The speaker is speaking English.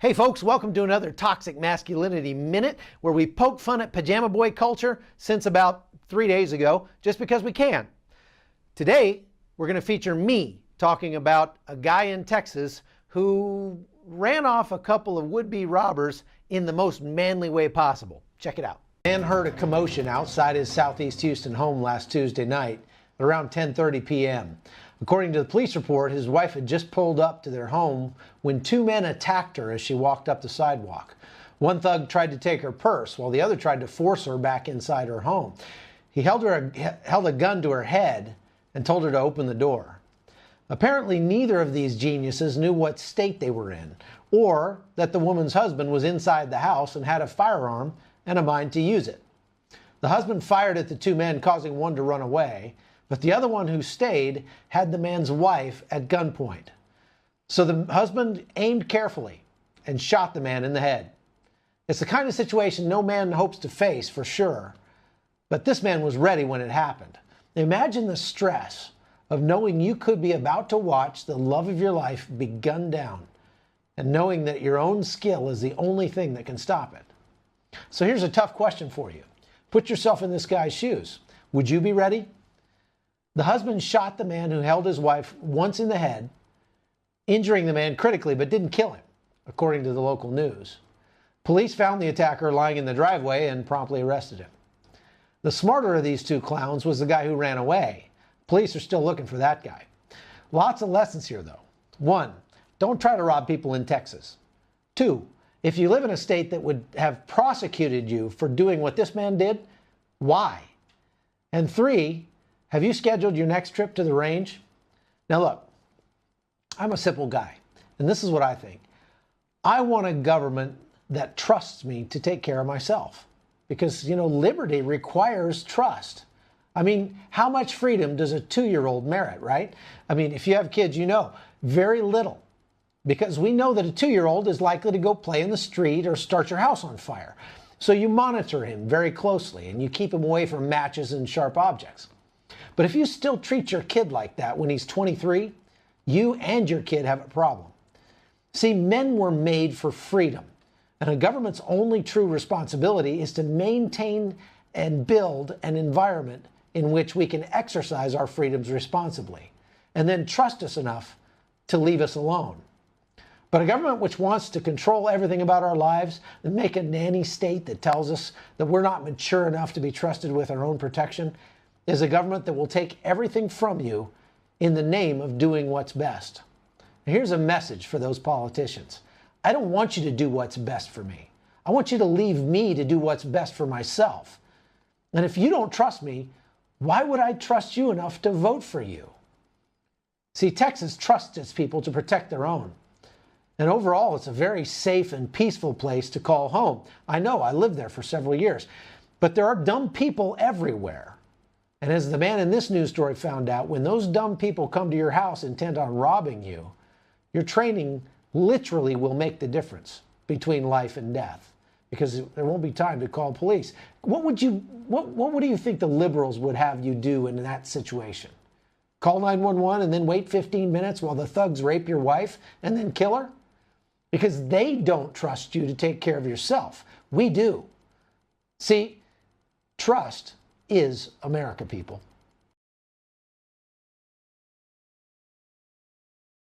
Hey folks, welcome to another Toxic Masculinity Minute where we poke fun at pajama boy culture since about 3 days ago, just because we can. Today, we're going to feature me talking about a guy in Texas who ran off a couple of would-be robbers in the most manly way possible. Check it out. A man heard a commotion outside his Southeast Houston home last Tuesday night at around 10:30 p.m. According to the police report, his wife had just pulled up to their home when two men attacked her as she walked up the sidewalk. One thug tried to take her purse, while the other tried to force her back inside her home. He held a gun to her head and told her to open the door. Apparently, neither of these geniuses knew what state they were in, or that the woman's husband was inside the house and had a firearm and a mind to use it. The husband fired at the two men, causing one to run away, but the other one, who stayed, had the man's wife at gunpoint. So the husband aimed carefully and shot the man in the head. It's the kind of situation no man hopes to face, for sure, but this man was ready when it happened. Imagine the stress of knowing you could be about to watch the love of your life be gunned down, and knowing that your own skill is the only thing that can stop it. So here's a tough question for you. Put yourself in this guy's shoes. Would you be ready? The husband shot the man who held his wife once in the head, injuring the man critically but didn't kill him, according to the local news. Police found the attacker lying in the driveway and promptly arrested him. The smarter of these two clowns was the guy who ran away. Police are still looking for that guy. Lots of lessons here, though. 1, don't try to rob people in Texas. 2, if you live in a state that would have prosecuted you for doing what this man did, why? And 3, have you scheduled your next trip to the range? Now look, I'm a simple guy, and this is what I think. I want a government that trusts me to take care of myself. Because, liberty requires trust. I mean, how much freedom does a 2-year-old merit, right? I mean, if you have kids, very little. Because we know that a 2-year-old is likely to go play in the street or start your house on fire. So you monitor him very closely, and you keep him away from matches and sharp objects. But if you still treat your kid like that when he's 23, you and your kid have a problem. See, men were made for freedom, and a government's only true responsibility is to maintain and build an environment in which we can exercise our freedoms responsibly, and then trust us enough to leave us alone. But a government which wants to control everything about our lives and make a nanny state that tells us that we're not mature enough to be trusted with our own protection is a government that will take everything from you in the name of doing what's best. And here's a message for those politicians. I don't want you to do what's best for me. I want you to leave me to do what's best for myself. And if you don't trust me, why would I trust you enough to vote for you? See, Texas trusts its people to protect their own. And overall, it's a very safe and peaceful place to call home. I know, I lived there for several years. But there are dumb people everywhere. And as the man in this news story found out, when those dumb people come to your house intent on robbing you, your training literally will make the difference between life and death, because there won't be time to call police. What do you think the liberals would have you do in that situation? Call 911 and then wait 15 minutes while the thugs rape your wife and then kill her? Because they don't trust you to take care of yourself. We do. See, trust is America, people.